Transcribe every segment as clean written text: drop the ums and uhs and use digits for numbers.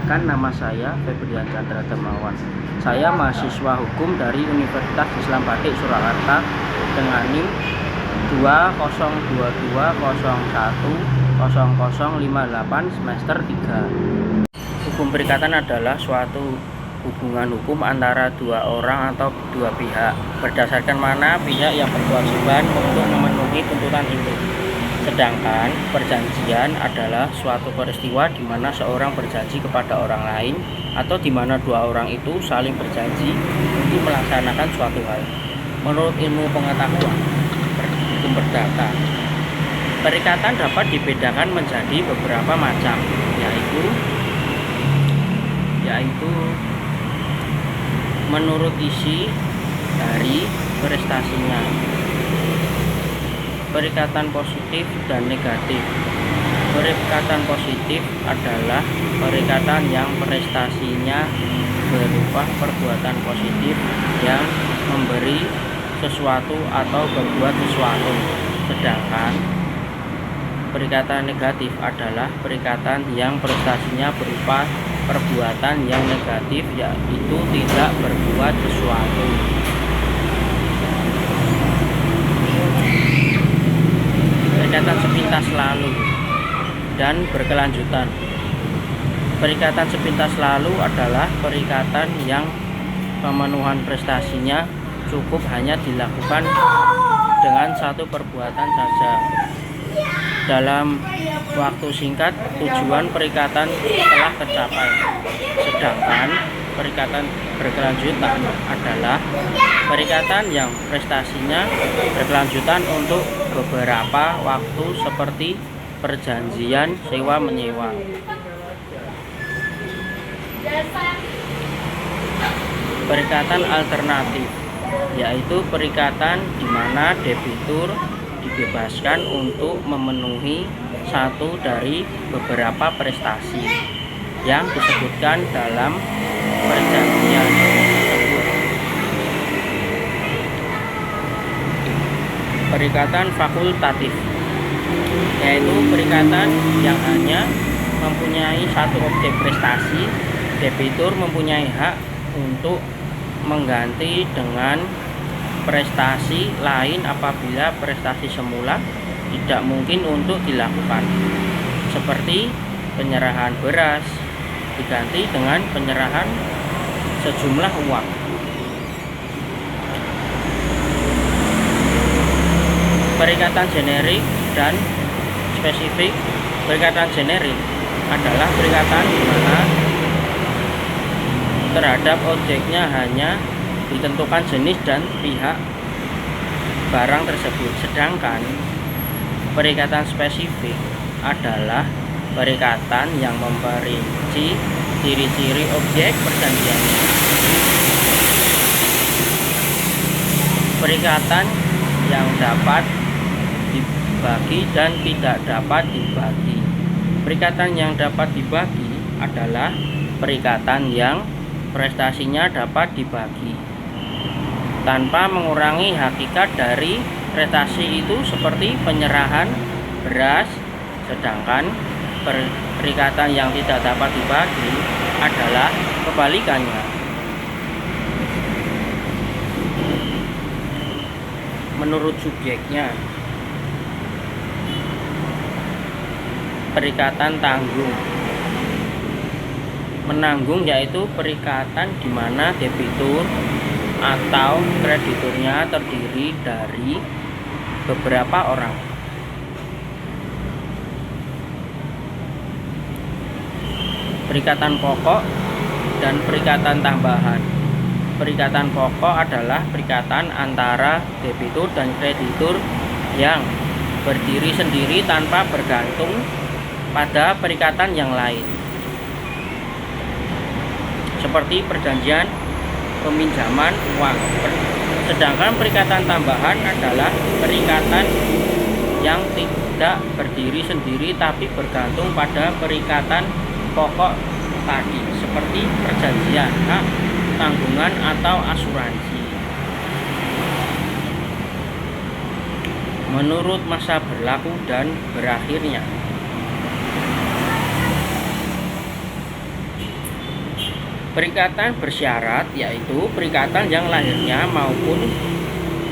Perkenalkan, nama saya Febrian Chandra Dermawan. Saya mahasiswa hukum dari Universitas Islam Batik Surakarta dengan NIM 2022010058 semester 3. Hukum perikatan adalah suatu hubungan hukum antara dua orang atau dua pihak, berdasarkan mana pihak yang berkewajiban untuk memenuhi tuntutan itu. Sedangkan perjanjian adalah suatu peristiwa di mana seorang berjanji kepada orang lain atau di mana dua orang itu saling berjanji untuk melaksanakan suatu hal. Menurut ilmu pengetahuan hukum perdata, perikatan dapat dibedakan menjadi beberapa macam, yaitu menurut isi dari prestasinya. Perikatan positif dan negatif. Perikatan positif adalah perikatan yang prestasinya berupa perbuatan positif yang memberi sesuatu atau berbuat sesuatu. Sedangkan perikatan negatif adalah perikatan yang prestasinya berupa perbuatan yang negatif, yaitu tidak berbuat sesuatu. Perikatan sepintas lalu dan berkelanjutan. Perikatan sepintas lalu adalah perikatan yang pemenuhan prestasinya cukup hanya dilakukan dengan satu perbuatan saja dalam waktu singkat, tujuan perikatan telah tercapai. Sedangkan perikatan berkelanjutan adalah perikatan yang prestasinya berkelanjutan untuk beberapa waktu seperti perjanjian sewa menyewa. Perikatan alternatif, yaitu perikatan di mana debitur dibebaskan untuk memenuhi satu dari beberapa prestasi yang disebutkan dalam perjanjian tersebut. Perikatan fakultatif, yaitu perikatan yang hanya mempunyai satu objek prestasi. Debitur mempunyai hak untuk mengganti dengan prestasi lain apabila prestasi semula tidak mungkin untuk dilakukan, seperti penyerahan beras diganti dengan penyerahan sejumlah uang. Perikatan generik dan spesifik. Perikatan generik adalah perikatan di mana terhadap objeknya hanya ditentukan jenis dan pihak barang tersebut. Sedangkan perikatan spesifik adalah perikatan yang memperinci ciri-ciri objek perjanjiannya. Perikatan yang dapat dibagi dan tidak dapat dibagi. Perikatan yang dapat dibagi adalah perikatan yang prestasinya dapat dibagi tanpa mengurangi hakikat dari prestasi itu, seperti penyerahan beras. Sedangkan perikatan yang tidak dapat dibagi adalah kebalikannya. Menurut subjeknya, perikatan tanggung. Menanggung yaitu perikatan di mana debitur atau krediturnya terdiri dari beberapa orang. Perikatan pokok dan perikatan tambahan. Perikatan pokok adalah perikatan antara debitur dan kreditur yang berdiri sendiri tanpa bergantung pada perikatan yang lain, seperti perjanjian peminjaman uang. Sedangkan perikatan tambahan adalah perikatan yang tidak berdiri sendiri tapi bergantung pada perikatan pokok tadi, seperti perjanjian hak, tanggungan, atau asuransi. Menurut masa berlaku dan berakhirnya. Perikatan bersyarat yaitu perikatan yang lahirnya maupun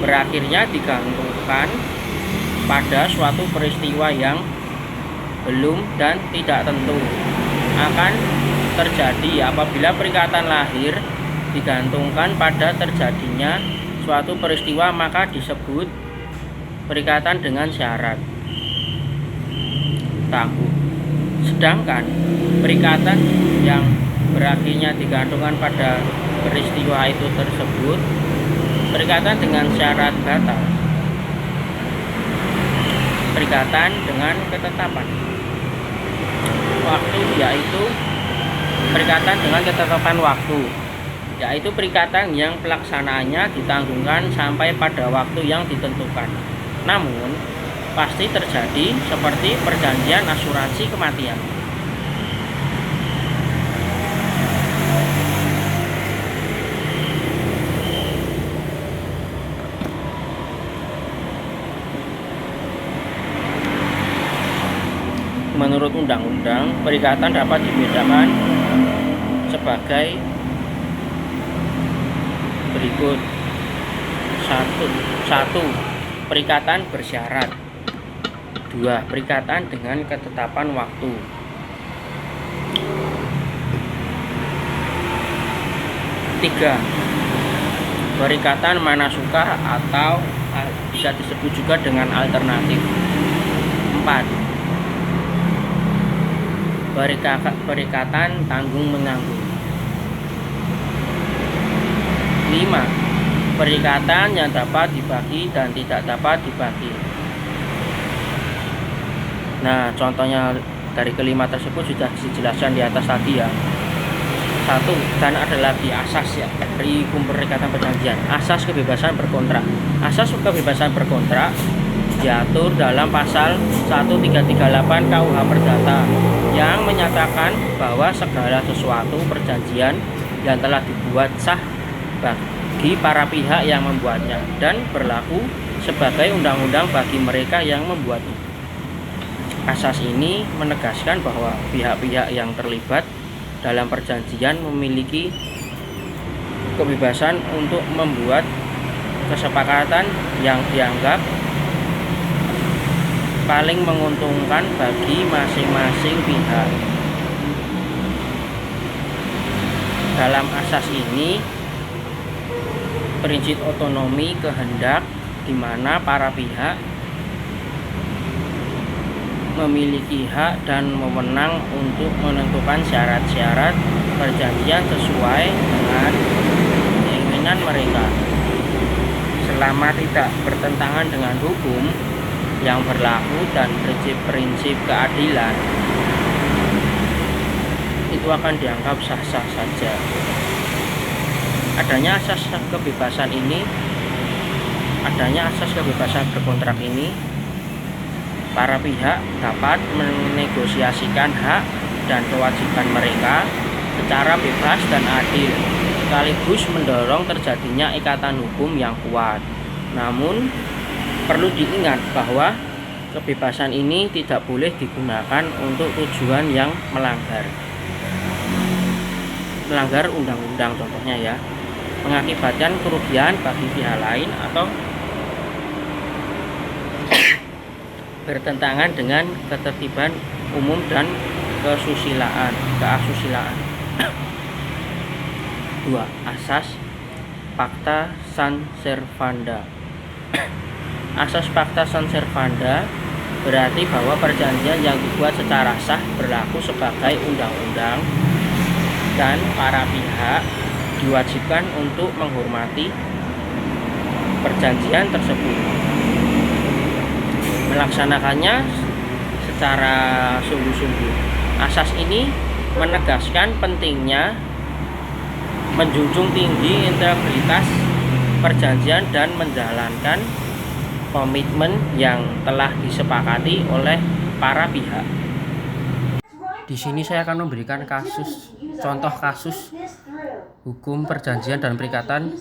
berakhirnya digantungkan pada suatu peristiwa yang belum dan tidak tentu akan terjadi. Apabila perikatan lahir digantungkan pada terjadinya suatu peristiwa, maka disebut perikatan dengan syarat tangguh. Sedangkan perikatan yang berakhirnya digantungkan pada peristiwa itu tersebut perikatan dengan syarat batal. Perikatan dengan ketetapan waktu yaitu perikatan dengan ketetapan waktu, yaitu perikatan yang pelaksanaannya ditanggungkan sampai pada waktu yang ditentukan, namun pasti terjadi, seperti perjanjian asuransi kematian. Menurut undang-undang, perikatan dapat dibedakan sebagai berikut. Satu, perikatan bersyarat. 2. Perikatan dengan ketetapan waktu. 3. Perikatan manasuka atau bisa disebut juga dengan alternatif. 4. Perikatan tanggung-menanggung. 5. Perikatan yang dapat dibagi dan tidak dapat dibagi. Nah, contohnya dari kelima tersebut sudah dijelaskan di atas tadi ya. 1. Dan ada lagi asas ya dari hukum perikatan perjanjian. Asas kebebasan berkontrak. Asas kebebasan berkontrak diatur dalam pasal 1338 KUH Perdata yang menyatakan bahwa segala sesuatu perjanjian yang telah dibuat sah bagi para pihak yang membuatnya dan berlaku sebagai undang-undang bagi mereka yang membuatnya. Asas ini menegaskan bahwa pihak-pihak yang terlibat dalam perjanjian memiliki kebebasan untuk membuat kesepakatan yang dianggap paling menguntungkan bagi masing-masing pihak. Dalam asas ini, prinsip otonomi kehendak di mana para pihak memiliki hak dan wewenang untuk menentukan syarat-syarat perjanjian sesuai dengan keinginan mereka, selama tidak bertentangan dengan hukum yang berlaku dan prinsip-prinsip keadilan, itu akan dianggap sah-sah saja. Adanya asas kebebasan berkontrak ini, para pihak dapat menegosiasikan hak dan kewajiban mereka secara bebas dan adil, sekaligus mendorong terjadinya ikatan hukum yang kuat. Namun, perlu diingat bahwa kebebasan ini tidak boleh digunakan untuk tujuan yang melanggar undang-undang, contohnya ya, mengakibatkan kerugian bagi pihak lain atau bertentangan dengan ketertiban umum dan keasusilaan. 2. Asas Pacta Sunt Servanda. Asas Pacta Sunt Servanda berarti bahwa perjanjian yang dibuat secara sah berlaku sebagai undang-undang dan para pihak diwajibkan untuk menghormati perjanjian tersebut, melaksanakannya secara sungguh-sungguh. Asas ini menegaskan pentingnya menjunjung tinggi integritas perjanjian dan menjalankan komitmen yang telah disepakati oleh para pihak. Di sini saya akan memberikan contoh kasus hukum perjanjian dan perikatan.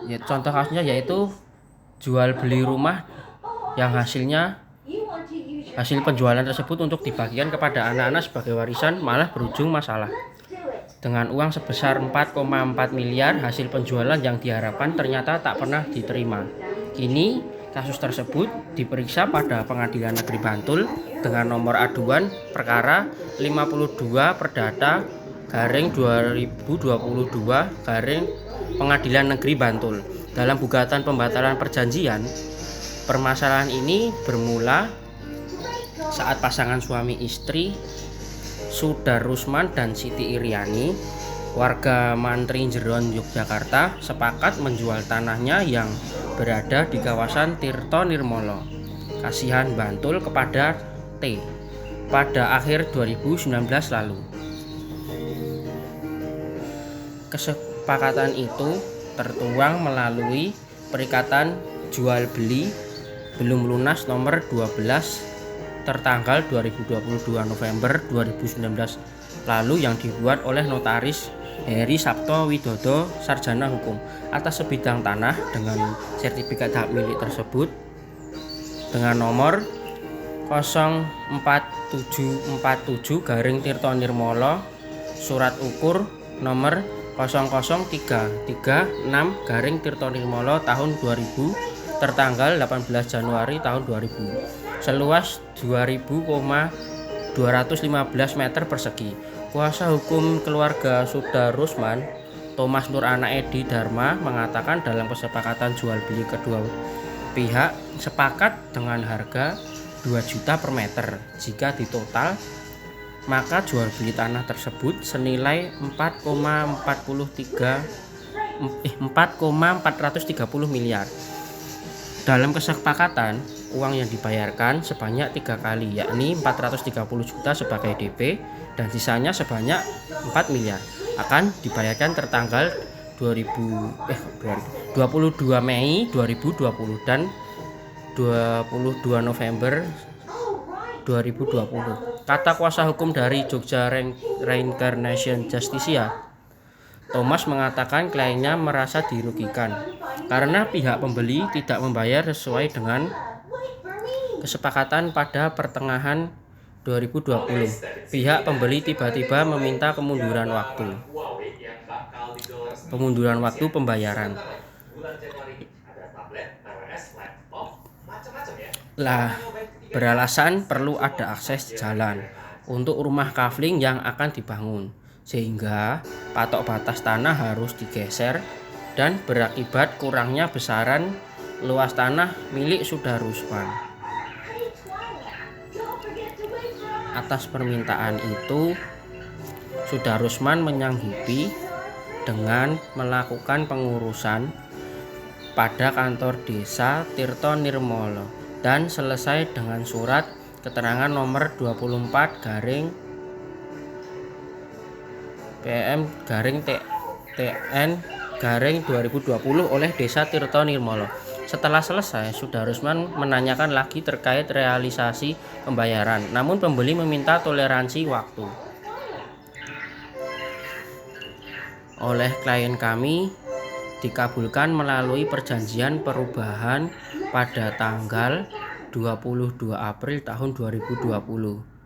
Ya, contoh kasusnya yaitu jual beli rumah yang hasil penjualan tersebut untuk dibagikan kepada anak-anak sebagai warisan malah berujung masalah. dengan uang sebesar 4,4 miliar. Hasil penjualan yang diharapkan ternyata tak pernah diterima. Kini kasus tersebut diperiksa pada Pengadilan Negeri Bantul dengan nomor aduan perkara 52 Perdata garing 2022 garing Pengadilan Negeri Bantul. Dalam gugatan pembatalan perjanjian, permasalahan ini bermula saat pasangan suami istri Sudarusman dan Siti Iriani, warga Mantri Jeron, Yogyakarta, sepakat menjual tanahnya yang berada di kawasan Tirto Nirmolo, Kasihan, Bantul kepada T pada akhir 2019 lalu. Kesepakatan itu tertuang melalui Perikatan Jual Beli Belum Lunas nomor 12 tertanggal 2022 November 2019 lalu yang dibuat oleh Notaris Heri Sabto Widodo, Sarjana Hukum, atas sebidang tanah dengan sertifikat hak milik tersebut dengan nomor 04747 garing Tirto Nirmolo, surat ukur nomor 00336 garing Tirto Nirmolo tahun 2000 tertanggal 18 Januari tahun 2000 seluas 2000,215 meter persegi. Kuasa hukum keluarga Sudarusman, Thomas Nur Anak Edi Dharma, mengatakan dalam kesepakatan jual beli kedua pihak sepakat dengan harga 2 juta per meter. Jika ditotal, maka jual beli tanah tersebut senilai 4,430 miliar. Dalam kesepakatan, uang yang dibayarkan sebanyak 3 kali, yakni 430 juta sebagai DP dan sisanya sebanyak 4 miliar akan dibayarkan tertanggal 22 Mei 2020 dan 22 November 2020. Kata kuasa hukum dari Jogja Reincarnation Justisia, Thomas mengatakan kliennya merasa dirugikan karena pihak pembeli tidak membayar sesuai dengan kesepakatan pada pertengahan 2020. Pihak pembeli tiba-tiba meminta kemunduran waktu pembayaran. Beralasan perlu ada akses jalan untuk rumah kafling yang akan dibangun, sehingga patok batas tanah harus digeser dan berakibat kurangnya besaran luas tanah milik Sudarusman. Atas permintaan itu, Sudarusman menyanggupi dengan melakukan pengurusan pada kantor desa Tirto Nirmolo dan selesai dengan surat keterangan nomor 24 garing PM garing TN garing 2020 oleh Desa Tirto Nirmolo. Setelah selesai, Sudarusman menanyakan lagi terkait realisasi pembayaran, namun pembeli meminta toleransi waktu. Oleh klien kami dikabulkan melalui perjanjian perubahan pada tanggal 22 April tahun 2020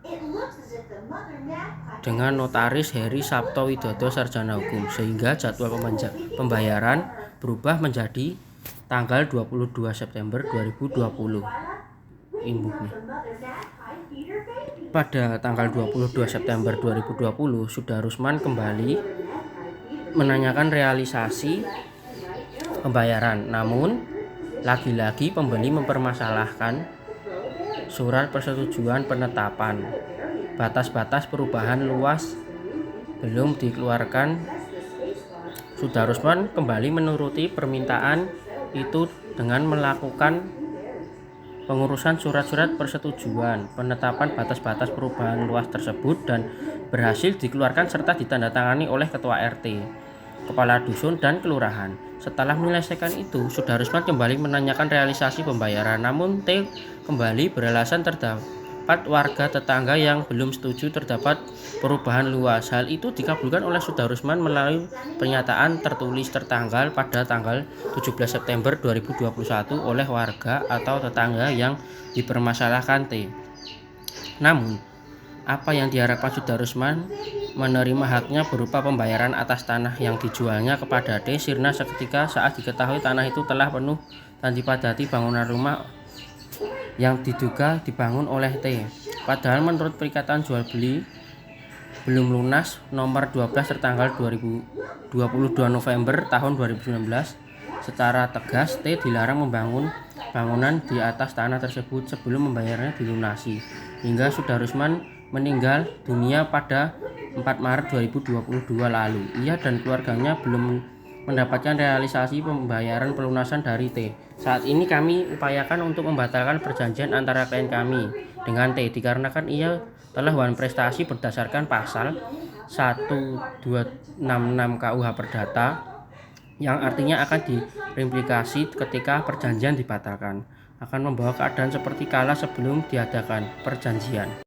dengan Notaris Heri Sabto Widodo, Sarjana Hukum, sehingga jadwal pembayaran berubah menjadi tanggal 22 September 2020. Pada tanggal 22 September 2020, Sudarusman kembali menanyakan realisasi pembayaran, namun lagi-lagi pembeli mempermasalahkan surat persetujuan penetapan batas-batas perubahan luas belum dikeluarkan. Sudarusman kembali menuruti permintaan itu dengan melakukan pengurusan surat-surat persetujuan penetapan batas-batas perubahan luas tersebut dan berhasil dikeluarkan serta ditandatangani oleh Ketua RT, Kepala Dusun, dan Kelurahan. Setelah menyelesaikan itu, Sudarusman kembali menanyakan realisasi pembayaran, namun T kembali beralasan terdapat warga tetangga yang belum setuju terdapat perubahan luas. Hal itu dikabulkan oleh Sudarusman melalui pernyataan tertulis tertanggal pada tanggal 17 September 2021 oleh warga atau tetangga yang dipermasalahkan T. Namun, Apa yang diharapkan Sudarusman? Menerima haknya berupa pembayaran atas tanah yang dijualnya kepada T. sirna seketika saat diketahui tanah itu telah penuh dan dipadati bangunan rumah yang diduga dibangun oleh T. Padahal menurut perikatan jual beli belum lunas nomor 12 tertanggal 22 November tahun 2019, secara tegas T dilarang membangun bangunan di atas tanah tersebut sebelum membayarnya dilunasi, hingga Sudarusman meninggal dunia pada 4 Maret 2022 lalu. Ia dan keluarganya belum mendapatkan realisasi pembayaran pelunasan dari T. Saat ini kami upayakan untuk membatalkan perjanjian antara klien kami dengan T dikarenakan ia telah melakukan prestasi berdasarkan pasal 1266 KUH Perdata, yang artinya akan diimplikasi ketika perjanjian dibatalkan akan membawa keadaan seperti kala sebelum diadakan perjanjian.